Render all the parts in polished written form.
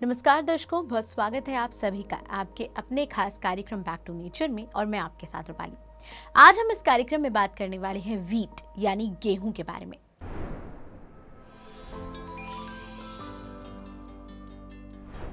नमस्कार दर्शकों, बहुत स्वागत है आप सभी का आपके अपने खास कार्यक्रम बैक टू नेचर में। और मैं आपके साथ रूपाली। आज हम इस कार्यक्रम में बात करने वाले हैं वीट यानी गेहूं के बारे में।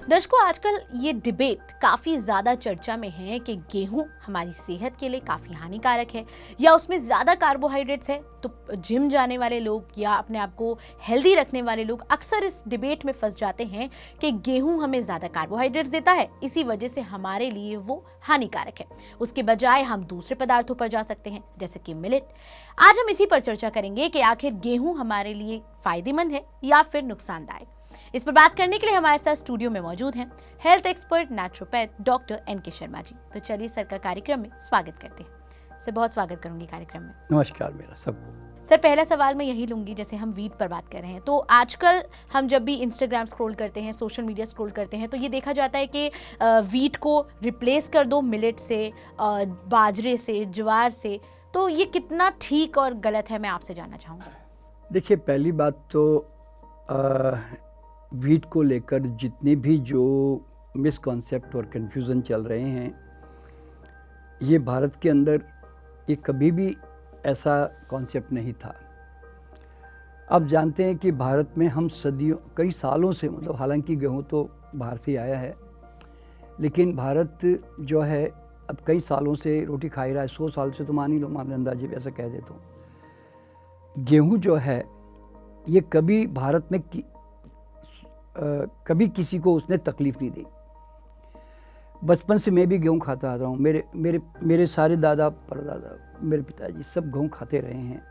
दर्शकों, आजकल ये डिबेट काफ़ी ज़्यादा चर्चा में है कि गेहूं हमारी सेहत के लिए काफ़ी हानिकारक है या उसमें ज़्यादा कार्बोहाइड्रेट्स है। तो जिम जाने वाले लोग या अपने आप को हेल्दी रखने वाले लोग अक्सर इस डिबेट में फंस जाते हैं कि गेहूं हमें ज़्यादा कार्बोहाइड्रेट्स देता है, इसी वजह से हमारे लिए वो हानिकारक है। उसके बजाय हम दूसरे पदार्थों पर जा सकते हैं, जैसे कि मिलेट। आज हम इसी पर चर्चा करेंगे कि आखिर गेहूं हमारे लिए फायदेमंद है या फिर नुकसानदायक। इस पर बात करने के लिए हमारे साथ स्टूडियो में मौजूद हैं health expert naturopath doctor N K. Sharma ji. तो चलिए सर का कार्यक्रम में स्वागत करते हैं। सर, बहुत स्वागत करूंगी कार्यक्रम में। नमस्कार मेरा सबको। सर, पहला सवाल मैं यही लूंगी, जैसे हम वीट पर बात कर रहे हैं तो आजकल हम जब भी इंस्टाग्राम स्क्रॉल करते हैं, सोशल मीडिया स्क्रॉल करते हैं, तो ये देखा जाता है कि वीट को रिप्लेस कर दो मिलेट से, बाजरे से, ज्वार से। तो ये कितना ठीक और गलत है, मैं आपसे जानना चाहूँगा। देखिए, पहली बात तो वीट को लेकर जितने भी जो मिसकॉन्सेप्ट और कन्फ्यूज़न चल रहे हैं, ये भारत के अंदर ये कभी भी ऐसा कॉन्सेप्ट नहीं था। अब जानते हैं कि भारत में हम सदियों कई सालों से, मतलब हालांकि गेहूं तो बाहर से आया है, लेकिन भारत जो है अब कई सालों से रोटी खा ही रहा है। 100 साल से तो मान ही लो, मान अंदाजे भी ऐसा कह देता हूँ। गेहूं जो है ये कभी भारत में कभी किसी को उसने तकलीफ़ नहीं दी। बचपन से मैं भी गेहूँ खाता आ रहा हूँ। मेरे सारे दादा परदादा, मेरे पिताजी सब गेहूँ खाते रहे हैं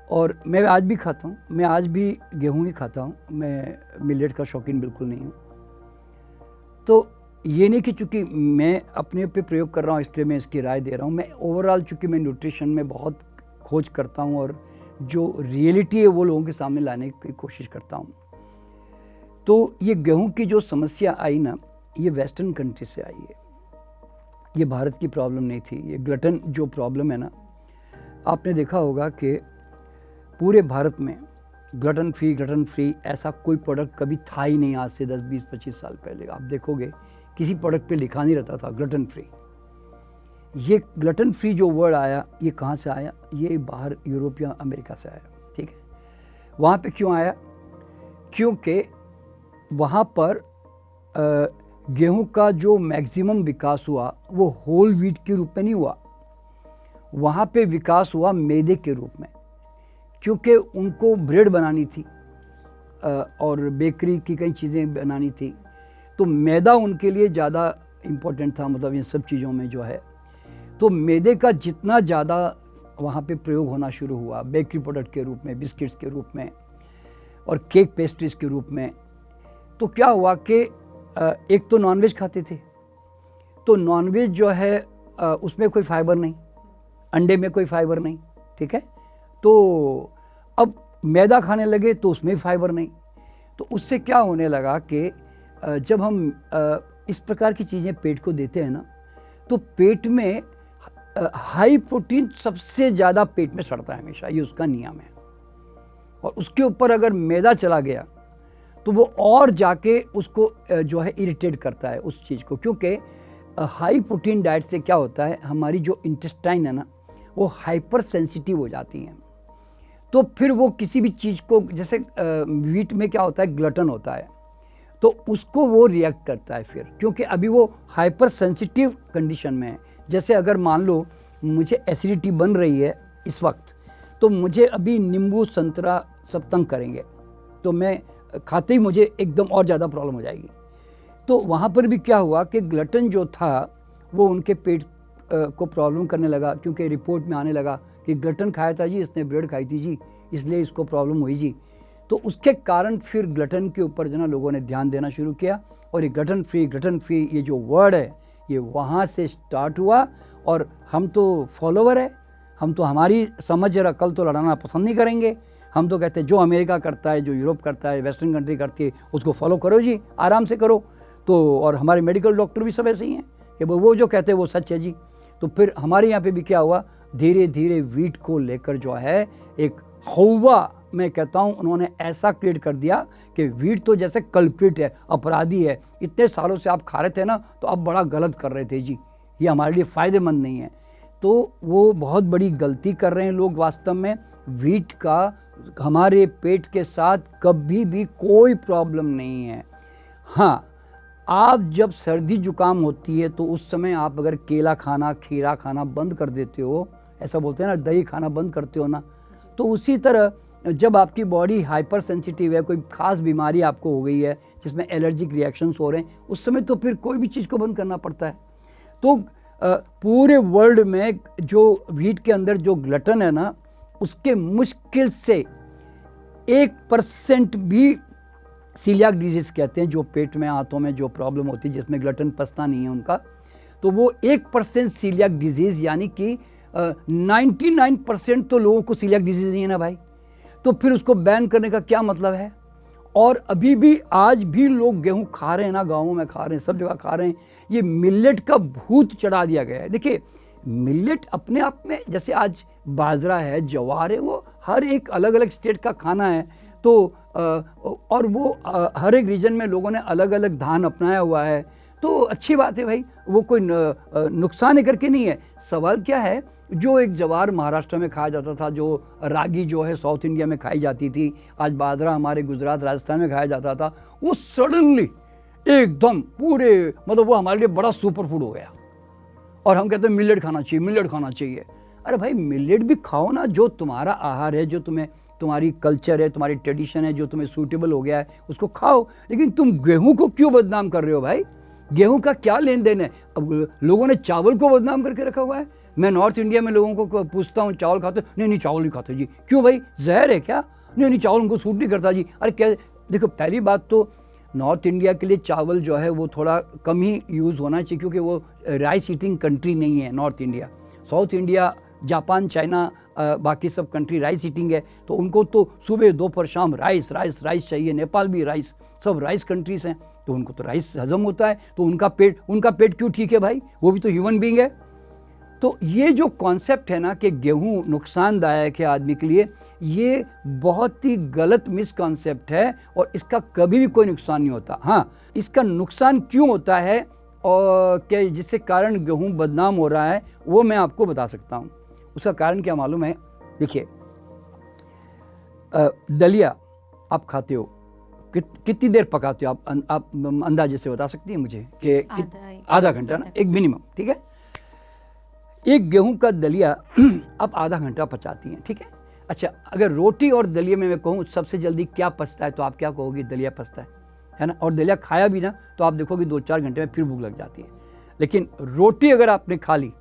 और मैं आज भी खाता हूँ। मैं आज भी गेहूँ ही खाता हूँ। मैं मिलेट का शौकीन बिल्कुल नहीं हूँ। तो ये नहीं कि चूँकि मैं अपने पे प्रयोग कर रहा हूँ इसलिए मैं इसकी राय दे रहा हूँ। मैं ओवरऑल चूँकि मैं न्यूट्रिशन में बहुत खोज करता हूँ और जो रियलिटी है वो लोगों के सामने लाने की कोशिश करता हूँ। तो ये गेहूं की जो समस्या आई ना, ये वेस्टर्न कंट्री से आई है। ये भारत की प्रॉब्लम नहीं थी। ये ग्लटन जो प्रॉब्लम है ना, आपने देखा होगा कि पूरे भारत में ग्लटन फ्री ऐसा कोई प्रोडक्ट कभी था ही नहीं। आज से 10, 20, 25 साल पहले आप देखोगे किसी प्रोडक्ट पे लिखा नहीं रहता था ग्लटन फ्री। ये ग्लटन फ्री जो वर्ड आया, ये कहाँ से आया? ये बाहर यूरोप या अमेरिका से आया। ठीक है, वहाँ पे क्यों आया? क्योंकि वहाँ पर गेहूं का जो मैक्सिमम विकास हुआ वो होल व्हीट के रूप में नहीं हुआ। वहाँ पे विकास हुआ मैदे के रूप में, क्योंकि उनको ब्रेड बनानी थी और बेकरी की कई चीज़ें बनानी थी। तो मैदा उनके लिए ज़्यादा इम्पोर्टेंट था, मतलब इन सब चीज़ों में जो है। तो मैदे का जितना ज़्यादा वहाँ पे प्रयोग होना शुरू हुआ बेकरी प्रोडक्ट के रूप में, बिस्किट्स के रूप में और केक पेस्ट्रीज के रूप में, तो क्या हुआ कि एक तो नॉनवेज खाते थे। तो नॉनवेज जो है उसमें कोई फाइबर नहीं, अंडे में कोई फाइबर नहीं। ठीक है, तो अब मैदा खाने लगे तो उसमें फाइबर नहीं। तो उससे क्या होने लगा कि जब हम इस प्रकार की चीज़ें पेट को देते हैं ना, तो पेट में हाई प्रोटीन सबसे ज़्यादा पेट में सड़ता है हमेशा। ये उसका नियम है। और उसके ऊपर अगर मैदा चला गया तो वो और जाके उसको जो है इरिटेट करता है उस चीज़ को, क्योंकि हाई प्रोटीन डाइट से क्या होता है, हमारी जो इंटेस्टाइन है ना वो हाइपर सेंसिटिव हो जाती हैं। तो फिर वो किसी भी चीज़ को, जैसे वीट में क्या होता है, ग्लटन होता है, तो उसको वो रिएक्ट करता है फिर, क्योंकि अभी वो हाइपर सेंसिटिव कंडीशन में है। जैसे अगर मान लो मुझे एसिडिटी बन रही है इस वक्त, तो मुझे अभी नींबू संतरा सब तंग करेंगे, तो मैं खाते ही मुझे एकदम और ज़्यादा प्रॉब्लम हो जाएगी। तो वहाँ पर भी क्या हुआ कि ग्लटन जो था वो उनके पेट को प्रॉब्लम करने लगा, क्योंकि रिपोर्ट में आने लगा कि ग्लटन खाया था जी, इसने ब्रेड खाई थी जी, इसलिए इसको प्रॉब्लम हुई जी। तो उसके कारण फिर ग्लटन के ऊपर जो ना लोगों ने ध्यान देना शुरू किया। और ये ग्लटन फ्री ये जो वर्ड है ये वहाँ से स्टार्ट हुआ। और हम तो फॉलोवर है, हम तो हमारी समझ और अकल तो लड़ाना पसंद नहीं करेंगे। हम तो कहते हैं जो अमेरिका करता है, जो यूरोप करता है, वेस्टर्न कंट्री करती है, उसको फॉलो करो जी, आराम से करो। तो और हमारे मेडिकल डॉक्टर भी सब ऐसे ही हैं कि वो जो कहते हैं वो सच है जी। तो फिर हमारे यहाँ पे भी क्या हुआ, धीरे धीरे वीट को लेकर जो है एक हौवा मैं कहता हूँ उन्होंने ऐसा क्रिएट कर दिया कि व्हीट तो जैसे कल्प्रिट है, अपराधी है, इतने सालों से आप खा रहे थे ना तो अब बड़ा गलत कर रहे थे जी, ये हमारे लिए फ़ायदेमंद नहीं है। तो वो बहुत बड़ी गलती कर रहे हैं लोग वास्तव में। व्हीट का हमारे पेट के साथ कभी भी कोई प्रॉब्लम नहीं है। हाँ, आप जब सर्दी जुकाम होती है तो उस समय आप अगर केला खाना, खीरा खाना बंद कर देते हो, ऐसा बोलते हैं ना, दही खाना बंद करते हो ना, तो उसी तरह जब आपकी बॉडी हाइपर सेंसिटिव है, कोई खास बीमारी आपको हो गई है जिसमें एलर्जिक रिएक्शंस हो रहे हैं, उस समय तो फिर कोई भी चीज़ को बंद करना पड़ता है। तो पूरे वर्ल्ड में जो व्हीट के अंदर जो ग्लटन है ना, उसके मुश्किल से 1% भी सीलियाक डिजीज़ कहते हैं, जो पेट में, आंतों में जो प्रॉब्लम होती है जिसमें ग्लटन पचता नहीं है उनका, तो वो 1% सीलियाक डिजीज़, यानी कि 99% तो लोगों को सीलियाक डिजीज़ नहीं है ना भाई। तो फिर उसको बैन करने का क्या मतलब है? और अभी भी आज भी लोग गेहूं खा रहे हैं ना, गाँवों में खा रहे हैं, सब जगह खा रहे हैं। ये मिलेट का भूत चढ़ा दिया गया है। देखिए, मिलेट अपने आप में, जैसे आज बाजरा है, ज्वार है, वो हर एक अलग अलग स्टेट का खाना है। तो और वो हर एक रीजन में लोगों ने अलग अलग धान अपनाया हुआ है, तो अच्छी बात है भाई, वो कोई नुकसान है करके नहीं है। सवाल क्या है, जो एक ज्वार महाराष्ट्र में खाया जाता था, जो रागी जो है साउथ इंडिया में खाई जाती थी, आज बाजरा हमारे गुजरात, राजस्थान में खाया जाता था, वो सडनली एकदम पूरे, मतलब वो हमारे लिए बड़ा सुपर फूड हो गया और हम कहते हैं मिलेट खाना चाहिए, मिलेट खाना चाहिए। अरे भाई, मिलेट भी खाओ ना, जो तुम्हारा आहार है, जो तुम्हें, तुम्हारी कल्चर है, तुम्हारी ट्रेडिशन है, जो तुम्हें सूटेबल हो गया है, उसको खाओ। लेकिन तुम गेहूं को क्यों बदनाम कर रहे हो भाई? गेहूं का क्या लेन देन है? अब लोगों ने चावल को बदनाम करके रखा हुआ है। मैं नॉर्थ इंडिया में लोगों को पूछता हूँ, चावल खाते? नहीं, चावल नहीं खाते जी। क्यों भाई, जहर है क्या? नहीं, चावल उनको सूट नहीं करता जी। अरे क्या, देखो, पहली बात तो नॉर्थ इंडिया के लिए चावल जो है वो थोड़ा कम ही यूज़ होना चाहिए, क्योंकि वो राइस ईटिंग कंट्री नहीं है north India. South India, Japan, China, बाकी सब कंट्री राइस ईटिंग है, तो उनको तो सुबह दोपहर शाम राइस राइस राइस चाहिए। नेपाल भी राइस, सब राइस कंट्रीज़ हैं, तो उनको तो राइस हजम होता है, तो उनका पेट क्यों ठीक है भाई? वो भी तो ह्यूमन बीइंग है। तो ये जो कॉन्सेप्ट है ना कि गेहूं नुकसानदायक है आदमी के लिए, ये बहुत ही गलत मिसकॉन्सेप्ट है और इसका कभी भी कोई नुकसान नहीं होता। हाँ, इसका नुकसान क्यों होता है और कि जिससे कारण गेहूं बदनाम हो रहा है, वो मैं आपको बता सकता हूँ। उसका कारण क्या मालूम है? देखिए, दलिया आप खाते हो, कितनी देर पकाते हो आप अंदाजे से बता सकती हैं मुझे? कि आधा घंटा ना, एक मिनिमम, ठीक है। एक गेहूं का दलिया आप आधा घंटा पचाती हैं, ठीक है। अच्छा, अगर रोटी और दलिया में मैं कहूँ सबसे जल्दी क्या पचता है, तो आप क्या कहोगी? दलिया पचता है ना। और दलिया खाया भी ना तो आप देखोगे 2-4 घंटे में फिर भूख लग जाती है। लेकिन रोटी अगर आपने खा ली,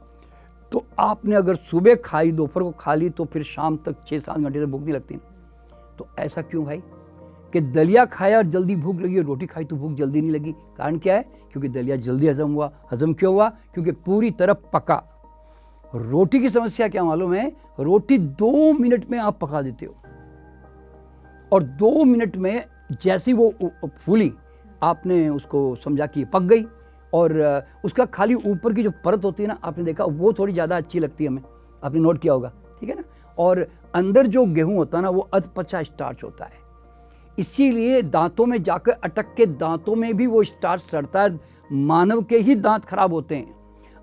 तो आपने अगर सुबह खाई, दोपहर को खा ली, तो फिर शाम तक 6-7 घंटे से भूख नहीं लगती ना। तो ऐसा क्यों भाई कि दलिया खाया और जल्दी भूख लगी और रोटी खाई तो भूख जल्दी नहीं लगी? कारण क्या है? क्योंकि दलिया जल्दी हजम हुआ। हजम क्यों हुआ? क्योंकि पूरी तरह पका। रोटी की समस्या क्या मालूम है? रोटी 2 मिनट में आप पका देते हो और 2 मिनट में जैसी वो फूली, आपने उसको समझा कि पक गई। और उसका खाली ऊपर की जो परत होती है ना, आपने देखा, वो थोड़ी ज़्यादा अच्छी लगती है हमें, आपने नोट किया होगा, ठीक है ना। और अंदर जो गेहूं होता है ना, वो अधपचा स्टार्च होता है, इसीलिए दांतों में जाकर अटक के दांतों में भी वो स्टार्च सड़ता है। मानव के ही दांत खराब होते हैं।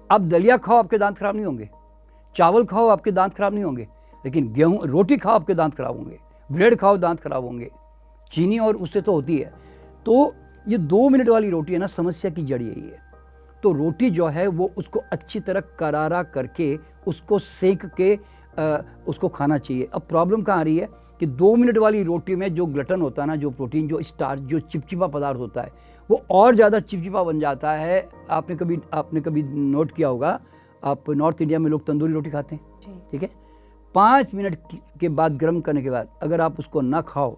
अब दलिया खाओ, आपके दांत खराब नहीं होंगे। चावल खाओ, आपके दांत खराब नहीं होंगे। लेकिन गेहूं, रोटी खाओ, आपके दांत खराब होंगे। ब्रेड खाओ, दांत खराब होंगे। चीनी और उससे तो होती है। तो ये 2 मिनट वाली रोटी है ना, समस्या की जड़ यही है। तो रोटी जो है वो उसको अच्छी तरह करारा करके, उसको सेक के उसको खाना चाहिए। अब प्रॉब्लम कहाँ आ रही है कि 2 मिनट वाली रोटी में जो ग्लटन होता है ना, जो प्रोटीन, जो स्टार्च, जो चिपचिपा पदार्थ होता है, वो और ज़्यादा चिपचिपा बन जाता है। आपने कभी नोट किया होगा, आप नॉर्थ इंडिया में लोग तंदूरी रोटी खाते हैं, ठीक है। 5 मिनट के बाद गर्म करने के बाद अगर आप उसको ना खाओ,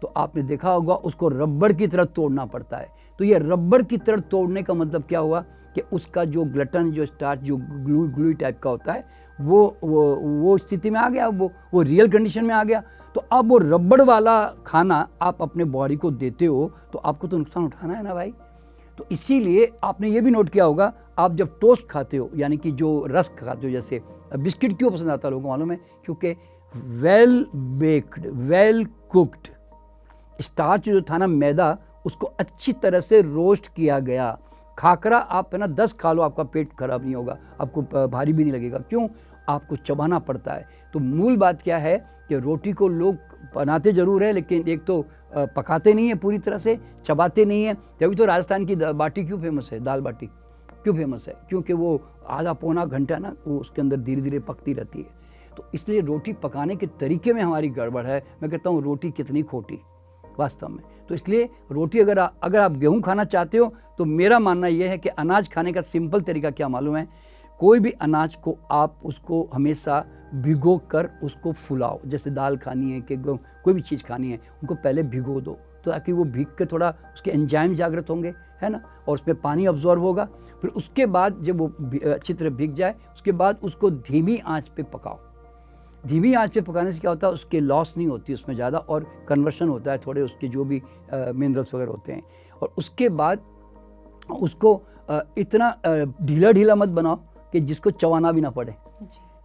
तो आपने देखा होगा उसको रबड़ की तरह तोड़ना पड़ता है। तो ये रबड़ की तरह तोड़ने का मतलब क्या हुआ कि उसका जो ग्लटन, जो स्टार्च, जो ग्लू टाइप का होता है, वो स्थिति में आ गया, वो रियल कंडीशन में आ गया। तो अब वो रबड़ वाला खाना आप अपने बॉडी को देते हो, तो आपको तो नुकसान उठाना है ना भाई। तो इसीलिए आपने ये भी नोट किया होगा, आप जब टोस्ट खाते हो, यानी कि जो रस्क खाते हो, जैसे बिस्किट क्यों पसंद आता है लोगों को मालूम है? क्योंकि well baked, well cooked, starch जो था ना, मैदा, उसको अच्छी तरह से रोस्ट किया गया। खाकरा आप है ना 10 खा लो, आपका पेट खराब नहीं होगा, आपको भारी भी नहीं लगेगा। क्यों? आपको चबाना पड़ता है। तो मूल बात क्या है कि रोटी को लोग बनाते ज़रूर है, लेकिन एक तो पकाते नहीं है पूरी तरह से, चबाते नहीं है। तभी तो राजस्थान की बाटी क्यों फेमस है, दाल बाटी क्यों फेमस है? क्योंकि वो आधा पौना घंटा ना वो उसके अंदर धीरे धीरे पकती रहती है। तो इसलिए रोटी पकाने के तरीके में हमारी गड़बड़ है। मैं कहता हूँ रोटी कितनी खोटी वास्तव में। तो इसलिए रोटी अगर आप गेहूं खाना चाहते हो तो मेरा मानना यह है कि अनाज खाने का सिंपल तरीका क्या मालूम है? कोई भी अनाज को आप उसको हमेशा भिगो कर उसको फुलाओ। जैसे दाल खानी है कि कोई भी चीज़ खानी है, उनको पहले भिगो दो, तो ताकि वो भीग के थोड़ा उसके एंजाइम जागृत होंगे, है ना, और उसमें पानी अब्जॉर्ब होगा। फिर उसके बाद जब वो अच्छी तरह भीग जाए, उसके बाद उसको धीमी आंच पे पकाओ। धीमी आंच पे पकाने से क्या होता है, उसके लॉस नहीं होती उसमें ज़्यादा, और कन्वर्शन होता है थोड़े उसके जो भी मिनरल्स वगैरह होते हैं। और उसके बाद उसको इतना ढीला ढीला मत बनाओ कि जिसको चबाना भी ना पड़े।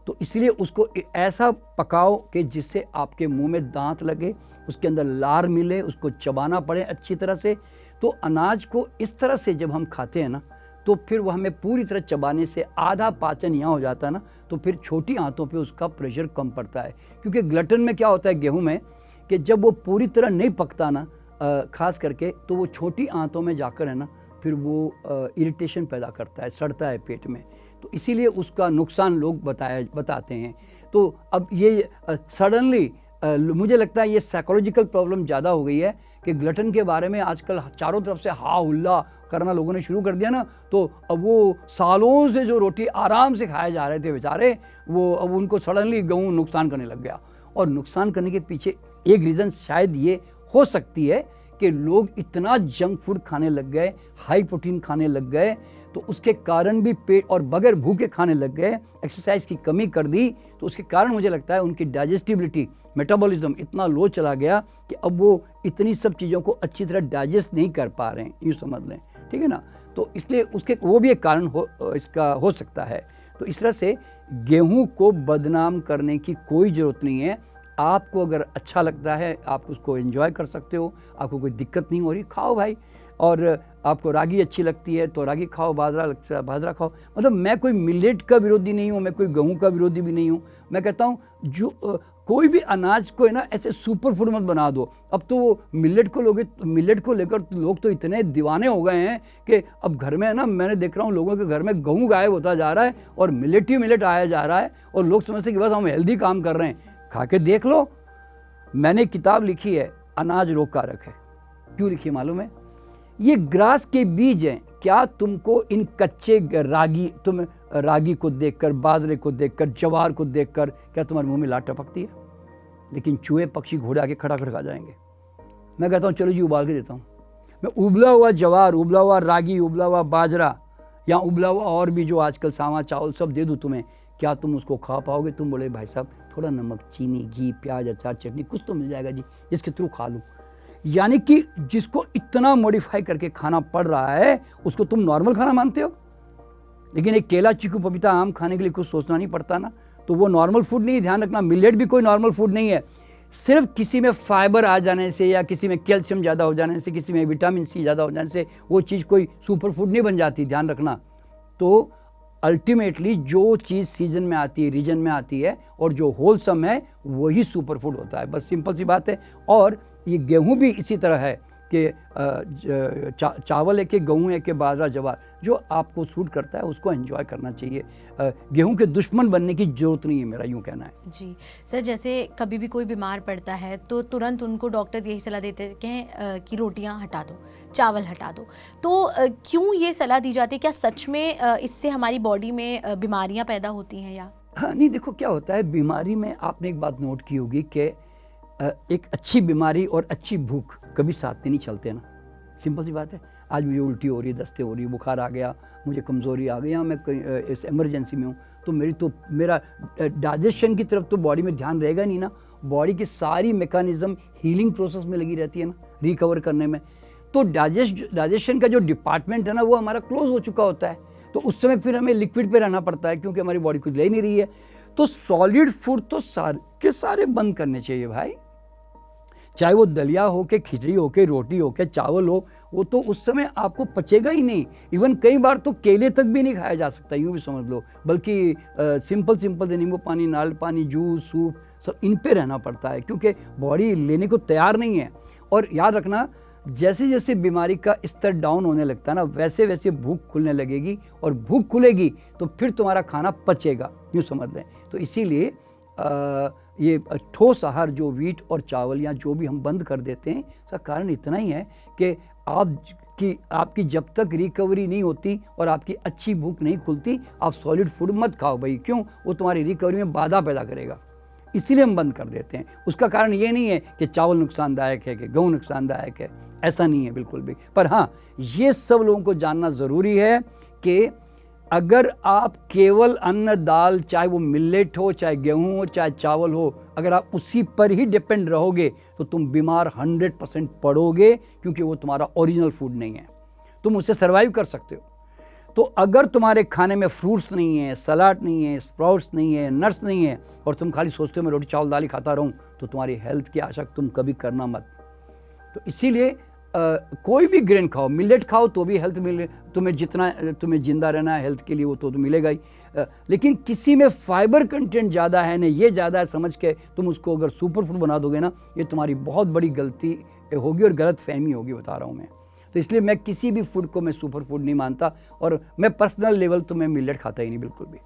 तो इसलिए उसको ऐसा पकाओ कि जिससे आपके मुंह में दांत लगे, उसके अंदर लार मिले, उसको चबाना पड़े अच्छी तरह से। तो अनाज को इस तरह से जब हम खाते हैं ना, तो फिर वो हमें पूरी तरह चबाने से आधा पाचन यहाँ हो जाता है ना, तो फिर छोटी आंतों पे उसका प्रेशर कम पड़ता है। क्योंकि ग्लटन में क्या होता है गेहूं में, कि जब वो पूरी तरह नहीं पकता ना, खास करके, तो वो छोटी आंतों में जाकर है ना, फिर वो इरिटेशन पैदा करता है, सड़ता है पेट में। तो इसीलिए उसका नुकसान लोग बताते हैं। तो अब ये सडनली मुझे लगता है ये साइकोलॉजिकल प्रॉब्लम ज़्यादा हो गई है कि ग्लटन के बारे में आजकल चारों तरफ से हा हुल्ला करना लोगों ने शुरू कर दिया ना। तो अब वो सालों से जो रोटी आराम से खाए जा रहे थे बेचारे, वो अब उनको सडनली गेहूँ नुकसान करने लग गया। और नुकसान करने के पीछे एक रीज़न शायद ये हो सकती है कि लोग इतना जंक फूड खाने लग गए, हाई प्रोटीन खाने लग गए, तो उसके कारण भी पेट, और बगैर भूखे खाने लग गए, एक्सरसाइज की कमी कर दी, तो उसके कारण मुझे लगता है उनकी डाइजेस्टिबिलिटी, मेटाबॉलिज्म इतना लो चला गया कि अब वो इतनी सब चीज़ों को अच्छी तरह डाइजेस्ट नहीं कर पा रहे हैं, यूँ समझ लें, ठीक है ना। तो इसलिए उसके वो भी एक कारण इसका हो सकता है। तो इस तरह से गेहूँ को बदनाम करने की कोई ज़रूरत नहीं है। आपको अगर अच्छा लगता है, आप उसको एंजॉय कर सकते हो, आपको कोई दिक्कत नहीं हो रही, खाओ भाई। और आपको रागी अच्छी लगती है तो रागी खाओ, बाजरा खाओ। मतलब मैं कोई मिलेट का विरोधी नहीं हूँ, मैं कोई गेहूँ का विरोधी भी नहीं हूँ। मैं कहता हूँ जो कोई भी अनाज को है ना ऐसे सुपर फूड मत बना दो। अब तो वो मिलेट को लेकर लोग तो इतने दीवाने हो गए हैं कि अब घर में है ना, मैंने देख रहा हूँ लोगों के घर में गेहूँ गायब होता जा रहा है और मिलेट ही मिलेट आया जा रहा है, और लोग समझते कि बस हम हेल्दी काम कर रहे हैं। खा के देख लो। मैंने किताब लिखी है अनाज रोगकारक है। क्यों लिखी मालूम है? ये ग्रास के बीज हैं। क्या तुमको इन कच्चे रागी को देखकर, बाजरे को देखकर, जवार को देखकर क्या तुम्हारे मुंह में लाट टपकती है? लेकिन चूहे पक्षी घोड़े आके खड़ा खा जाएंगे। मैं कहता हूँ चलो जी उबाल के देता हूँ। मैं उबला हुआ जवार, उबला हुआ रागी, उबला हुआ बाजरा, या उबला हुआ और भी जो आजकल सावा चावल सब दे दूँ तुम्हें, क्या तुम उसको खा पाओगे? तुम बोले भाई साहब थोड़ा नमक, चीनी, घी, प्याज, अचार, चटनी कुछ तो मिल जाएगा जी, जिसके थ्रू खा लूँ। यानी कि जिसको इतना मॉडिफाई करके खाना पड़ रहा है उसको तुम नॉर्मल खाना मानते हो। लेकिन एक केला, चीकू, पपीता, आम खाने के लिए कुछ सोचना नहीं पड़ता ना, तो वो नॉर्मल फूड नहीं। ध्यान रखना, मिलेट भी कोई नॉर्मल फूड नहीं है। सिर्फ किसी में फाइबर आ जाने से, या किसी में कैल्शियम ज़्यादा हो जाने से, किसी में विटामिन सी ज़्यादा हो जाने से वो चीज़ कोई सुपर फूड नहीं बन जाती। ध्यान रखना। तो अल्टीमेटली जो चीज़ सीजन में आती है, रीजन में आती है, और जो होलसम है वही सुपर फूड होता है। बस सिंपल सी बात है। और ये गेहूं भी इसी तरह है कि चावल है कि गेहूं है कि बाजरा, जवार, जो आपको सूट करता है उसको एंजॉय करना चाहिए। गेहूं के दुश्मन बनने की जरूरत नहीं है, मेरा यूँ कहना है। जी सर, जैसे कभी भी कोई बीमार पड़ता है तो तुरंत उनको डॉक्टर यही सलाह देते हैं कि रोटियां हटा दो, चावल हटा दो। तो क्यों ये सलाह दी जाती है? क्या सच में इससे हमारी बॉडी में बीमारियां पैदा होती हैं या? हाँ, नहीं, देखो क्या होता है बीमारी में, आपने एक बात नोट की होगी कि एक अच्छी बीमारी और अच्छी भूख कभी साथ में नहीं चलते ना। सिंपल सी बात है। आज मुझे उल्टी हो रही, दस्ते हो रही, बुखार आ गया, मुझे कमज़ोरी आ गई, या मैं इस इमरजेंसी में हूँ, तो मेरा डाइजेशन की तरफ तो बॉडी में ध्यान रहेगा नहीं ना। बॉडी की सारी मैकेनिज्म हीलिंग प्रोसेस में लगी रहती है ना, रिकवर करने में। तो डाइजेशन का जो डिपार्टमेंट है ना वो हमारा क्लोज हो चुका होता है। तो उस समय फिर हमें लिक्विड पे रहना पड़ता है क्योंकि हमारी बॉडी कुछ ले नहीं रही है। तो सॉलिड फूड तो सारे के सारे बंद करने चाहिए भाई, चाहे वो दलिया हो के, खिचड़ी हो के, रोटी हो के, चावल हो, वो तो उस समय आपको पचेगा ही नहीं। इवन कई बार तो केले तक भी नहीं खाया जा सकता, यूँ भी समझ लो, बल्कि सिंपल नींबू पानी, नारियल पानी, जूस, सूप, सब इन पे रहना पड़ता है, क्योंकि बॉडी लेने को तैयार नहीं है। और याद रखना, जैसे जैसे बीमारी का स्तर डाउन होने लगता है ना, वैसे वैसे भूख खुलने लगेगी, और भूख खुलेगी तो फिर तुम्हारा खाना पचेगा, यूँ समझ लें। तो इसीलिए ये ठोस आहार जो व्हीट और चावल या जो भी हम बंद कर देते हैं, उसका कारण इतना ही है कि आपकी जब तक रिकवरी नहीं होती और आपकी अच्छी भूख नहीं खुलती, आप सॉलिड फूड मत खाओ भाई। क्यों? वो तुम्हारी रिकवरी में बाधा पैदा करेगा, इसीलिए हम बंद कर देते हैं। उसका कारण ये नहीं है कि चावल नुकसानदायक है, कि गेहूँ नुकसानदायक है, ऐसा नहीं है बिल्कुल भी। पर हाँ, ये सब लोगों को जानना ज़रूरी है कि अगर आप केवल अन्न दाल, चाहे वो मिलेट हो, चाहे गेहूँ हो, चाहे चावल हो, अगर आप उसी पर ही डिपेंड रहोगे तो तुम बीमार 100% पड़ोगे, क्योंकि वो तुम्हारा ओरिजिनल फूड नहीं है। तुम उससे सर्वाइव कर सकते हो। तो अगर तुम्हारे खाने में फ्रूट्स नहीं है, सलाद नहीं है, स्प्राउट्स नहीं है, नट्स नहीं है, और तुम खाली सोचते हो मैं रोटी चावल दाल ही खाता रहूँ, तो तुम्हारी हेल्थ की आशा तुम कभी करना मत। तो इसीलिए कोई भी ग्रेन खाओ, मिलेट खाओ तो भी हेल्थ मिले, तुम्हें जितना तुम्हें जिंदा रहना है हेल्थ के लिए, वो तो मिलेगा ही। लेकिन किसी में फाइबर कंटेंट ज़्यादा है ना, ये ज़्यादा है समझ के तुम उसको अगर सुपर फूड बना दोगे ना, ये तुम्हारी बहुत बड़ी गलती होगी और गलत फहमी होगी, बता रहा हूँ मैं। तो इसलिए मैं किसी भी फूड को मैं सुपर फूड नहीं मानता, और मैं पर्सनल लेवल तो मैं मिलेट खाता ही नहीं बिल्कुल भी।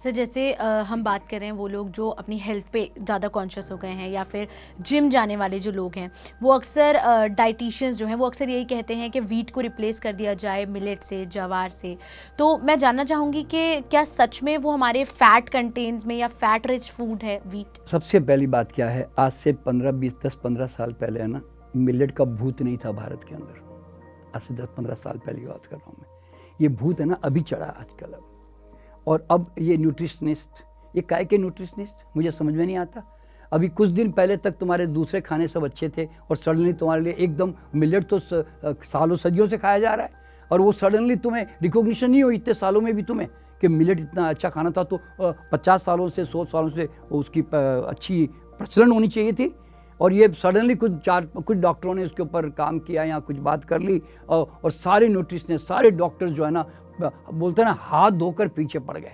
सर जैसे हम बात करें वो लोग जो अपनी हेल्थ पे ज़्यादा कॉन्शियस हो गए हैं, या फिर जिम जाने वाले जो लोग हैं, वो अक्सर डाइटिशियंस जो हैं वो अक्सर यही कहते हैं कि वीट को रिप्लेस कर दिया जाए मिलेट से, ज्वार से। तो मैं जानना चाहूँगी कि क्या सच में वो हमारे फैट कंटेंट्स में या फैट रिच फूड है वीट? सबसे पहली बात क्या है, आज से 10-15 साल पहले है ना, मिलेट का भूत नहीं था भारत के अंदर। आज से 10-15 साल पहले की बात कर रहा हूँ मैं। ये भूत है ना अभी चढ़ा आजकल। और अब ये न्यूट्रिशनिस्ट, ये काय के न्यूट्रिशनिस्ट, मुझे समझ में नहीं आता। अभी कुछ दिन पहले तक तुम्हारे दूसरे खाने सब अच्छे थे, और सडनली तुम्हारे लिए एकदम मिलेट तो सालों सदियों से खाया जा रहा है, और वो सडनली तुम्हें रिकॉग्निशन नहीं हुई इतने सालों में भी तुम्हें कि मिलेट इतना अच्छा खाना था। तो 50 सालों से 100 सालों से उसकी अच्छी प्रचलन होनी चाहिए थी, और ये सडनली कुछ डॉक्टरों ने उसके ऊपर काम किया या कुछ बात कर ली, और सारे न्यूट्रिशनिस्ट, सारे डॉक्टर्स जो है ना, बोलते हैं ना, हाथ धोकर पीछे पड़ गए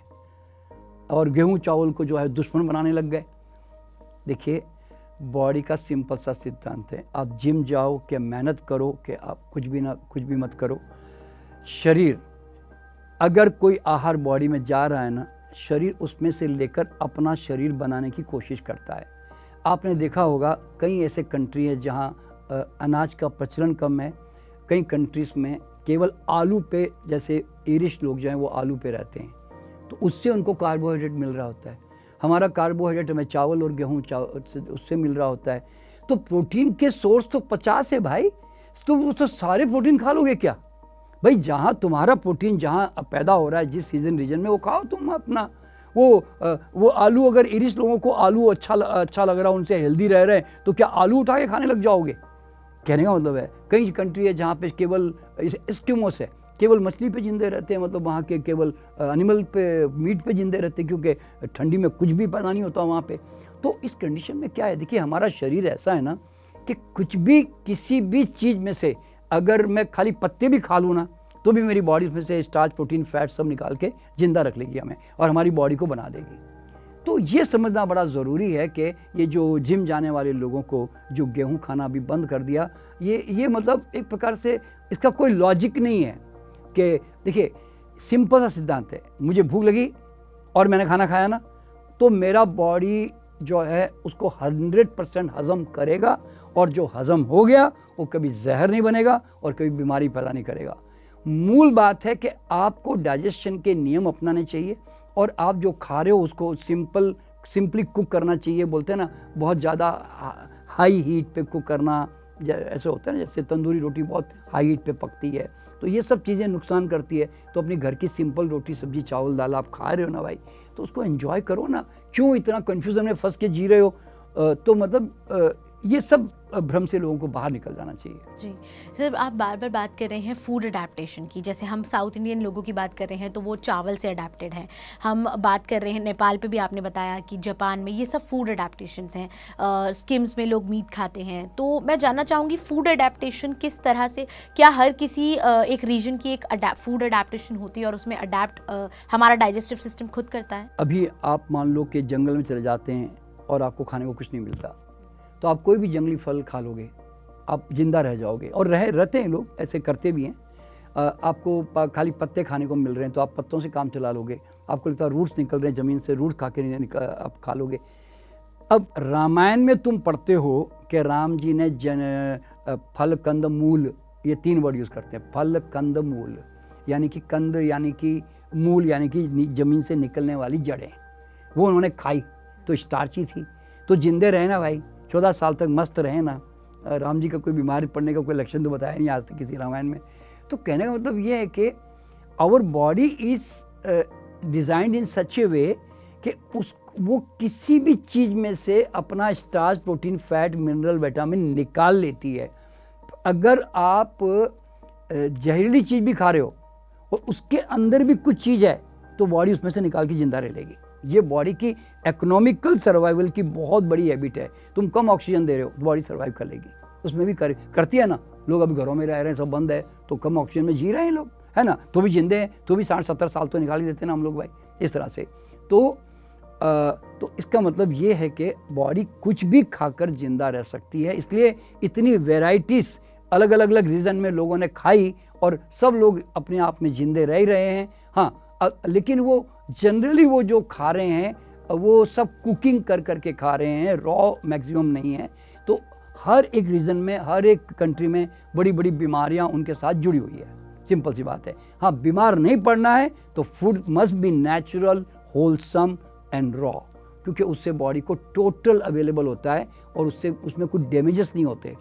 और गेहूं चावल को जो है दुश्मन बनाने लग गए। देखिए, बॉडी का सिंपल सा सिद्धांत है, आप जिम जाओ कि मेहनत करो कि आप कुछ भी मत करो, शरीर अगर कोई आहार बॉडी में जा रहा है ना, शरीर उसमें से लेकर अपना शरीर बनाने की कोशिश करता है। आपने देखा होगा कई ऐसे कंट्री है जहाँ अनाज का प्रचलन कम है। कई कंट्रीज़ में केवल आलू पे, जैसे ईरिश लोग जो हैं वो आलू पे रहते हैं, तो उससे उनको कार्बोहाइड्रेट मिल रहा होता है। हमारा कार्बोहाइड्रेट हमें चावल और गेहूँ उससे मिल रहा होता है। तो प्रोटीन के सोर्स तो 50 है भाई, तो सारे प्रोटीन खा लोगे क्या भाई? जहाँ तुम्हारा प्रोटीन जहाँ पैदा हो रहा है, जिस सीजन रीजन में, वो खाओ तुम अपना। वो आलू, अगर ईरिश लोगों को आलू अच्छा लग रहा है, उनसे हेल्दी रह रहे हैं, तो क्या आलू उठा के खाने लग जाओगे? कहने का मतलब है, कई कंट्री है जहाँ पे केवल एस्किमोस है, केवल मछली पे जिंदे रहते हैं, मतलब वहाँ के केवल एनिमल पे, मीट पे जिंदे रहते हैं, क्योंकि ठंडी में कुछ भी पैदा नहीं होता वहाँ पे। तो इस कंडीशन में क्या है, देखिए हमारा शरीर ऐसा है ना कि कुछ भी, किसी भी चीज़ में से अगर मैं खाली पत्ते भी खा लूँ ना, तो भी मेरी बॉडी में से स्टार्च, प्रोटीन, फैट सब निकाल के जिंदा रख लेगी हमें, और हमारी बॉडी को बना देगी। तो ये समझना बड़ा ज़रूरी है कि ये जो जिम जाने वाले लोगों को जो गेहूं खाना अभी बंद कर दिया, ये मतलब एक प्रकार से इसका कोई लॉजिक नहीं है। कि देखिए, सिंपल सा सिद्धांत है, मुझे भूख लगी और मैंने खाना खाया ना, तो मेरा बॉडी जो है उसको 100% हज़म करेगा, और जो हज़म हो गया वो कभी जहर नहीं बनेगा और कभी बीमारी पैदा नहीं करेगा। मूल बात है कि आपको डाइजेशन के नियम अपनाने चाहिए, और आप जो खा रहे हो उसको सिंपली कुक करना चाहिए। बोलते हैं ना, बहुत ज़्यादा हाई हीट पे कुक करना, ऐसे होता है ना, जैसे तंदूरी रोटी बहुत हाई हीट पे पकती है, तो ये सब चीज़ें नुकसान करती है। तो अपनी घर की सिंपल रोटी, सब्जी, चावल, दाल आप खा रहे हो ना भाई, तो उसको एंजॉय करो ना। क्यों इतना कन्फ्यूज़न में फंस के जी रहे हो? तो मतलब ये सब भ्रम से लोगों को बाहर निकल जाना चाहिए। जी सर, आप बार बार बात कर रहे हैं फूड अडेप्टेशन की। जैसे हम साउथ इंडियन लोगों की बात कर रहे हैं तो वो चावल से अडेप्टेड हैं। हम बात कर रहे हैं नेपाल पे भी आपने बताया कि जापान में ये सब फूड अडेप्टेशंस हैं। स्किम्स में लोग मीट खाते हैं। तो मैं जानना चाहूँगी फूड अडेप्टेशन किस तरह से, क्या हर किसी एक रीजन की एक फूड अडेप्टेशन होती है और उसमें अडेप्ट हमारा डाइजेस्टिव सिस्टम खुद करता है? अभी आप मान लो कि जंगल में चले जाते हैं और आपको खाने को कुछ नहीं मिलता, तो आप कोई भी जंगली फल खा लोगे, आप जिंदा रह जाओगे। और रहते हैं लोग, ऐसे करते भी हैं। आपको खाली पत्ते खाने को मिल रहे हैं तो आप पत्तों से काम चला लोगे। आपको लगता है रूट्स निकल रहे हैं ज़मीन से, रूट खा के आप खा लोगे। अब रामायण में तुम पढ़ते हो कि राम जी ने फल कंद मूल, ये 3 वर्ड यूज़ करते हैं, फल कंद मूल, यानी कि कंद यानी कि मूल यानी कि ज़मीन से निकलने वाली जड़ें, वो उन्होंने खाई तो स्टार्ची थी। तो जिंदे रहे ना भाई, 14 साल तक मस्त रहे ना। राम जी का कोई बीमारी पड़ने का कोई लक्षण तो बताया नहीं आज तक किसी रामायण में। तो कहने का मतलब ये है कि our body is designed in such a way कि वो किसी भी चीज़ में से अपना starch, protein, fat, mineral, vitamin निकाल लेती है। अगर आप जहरीली चीज़ भी खा रहे हो और उसके अंदर भी कुछ चीज़ है तो बॉडी उसमें से निकाल के जिंदा रह लेगी। ये बॉडी की इकोनॉमिकल सर्वाइवल की बहुत बड़ी हैबिट है। तुम कम ऑक्सीजन दे रहे हो तो बॉडी सर्वाइव कर लेगी, उसमें भी करती है ना। लोग अभी घरों में रह रहे हैं, सब बंद है तो कम ऑक्सीजन में जी रहे हैं लोग, है ना, तो भी जिंदे हैं, तो भी 60-70 साल तो निकाल ही देते हैं ना हम लोग भाई, इस तरह से। तो इसका मतलब ये है कि बॉडी कुछ भी खाकर जिंदा रह सकती है। इसलिए इतनी वेराइटीज़ अलग अलग रीज़न में लोगों ने खाई और सब लोग अपने आप में जिंदे रह रहे हैं। हाँ, लेकिन वो जनरली वो जो खा रहे हैं वो सब कुकिंग कर के खा रहे हैं, रॉ मैक्सिमम नहीं है। तो हर एक रीजन में, हर एक कंट्री में बड़ी बड़ी बीमारियां उनके साथ जुड़ी हुई है। सिंपल सी बात है। हाँ, बीमार नहीं पड़ना है तो food must be natural, wholesome and raw, क्योंकि उससे बॉडी को टोटल अवेलेबल होता है और उसमें कुछ डैमेजेस नहीं होते।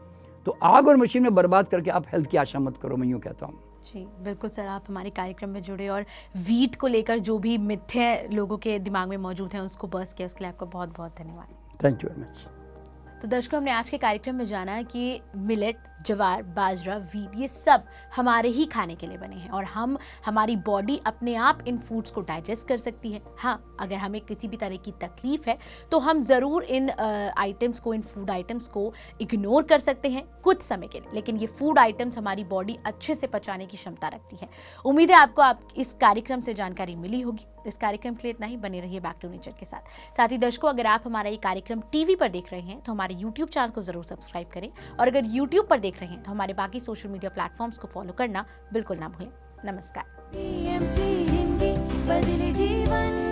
तो आग और मशीन में बर्बाद करके आप हेल्थ की आशा मत करो, मैं यूँ कहता हूँ। जी बिल्कुल सर, आप हमारे कार्यक्रम में जुड़े और वीट को लेकर जो भी मिथ्या लोगों के दिमाग में मौजूद हैं उसको बर्स्ट किया, उसके लिए आपका बहुत बहुत धन्यवाद। Thank you very much. तो दर्शकों, हमने आज के कार्यक्रम में जाना कि मिलेट, ज्वार, बाजरा, वीट ये सब हमारे ही खाने के लिए बने हैं और हमारी बॉडी अपने आप इन फूड्स को डाइजेस्ट कर सकती है। हाँ, अगर हमें किसी भी तरह की तकलीफ है तो हम ज़रूर इन आइटम्स को, इन फूड आइटम्स को इग्नोर कर सकते हैं कुछ समय के लिए, लेकिन ये फूड आइटम्स हमारी बॉडी अच्छे से पचाने की क्षमता रखती है। उम्मीद है आपको इस कार्यक्रम से जानकारी मिली होगी। इस कार्यक्रम के लिए इतना ही। बने रहिए बैक टू नेचर के साथ ही दर्शकों, अगर आप हमारा ये कार्यक्रम टीवी पर देख रहे हैं तो हमारे यूट्यूब चैनल को जरूर सब्सक्राइब करें और अगर यूट्यूब पर देख रहे हैं तो हमारे बाकी सोशल मीडिया प्लेटफॉर्म्स को फॉलो करना बिल्कुल ना भूलें। नमस्कार। TMC हिंदी बदले जीवन।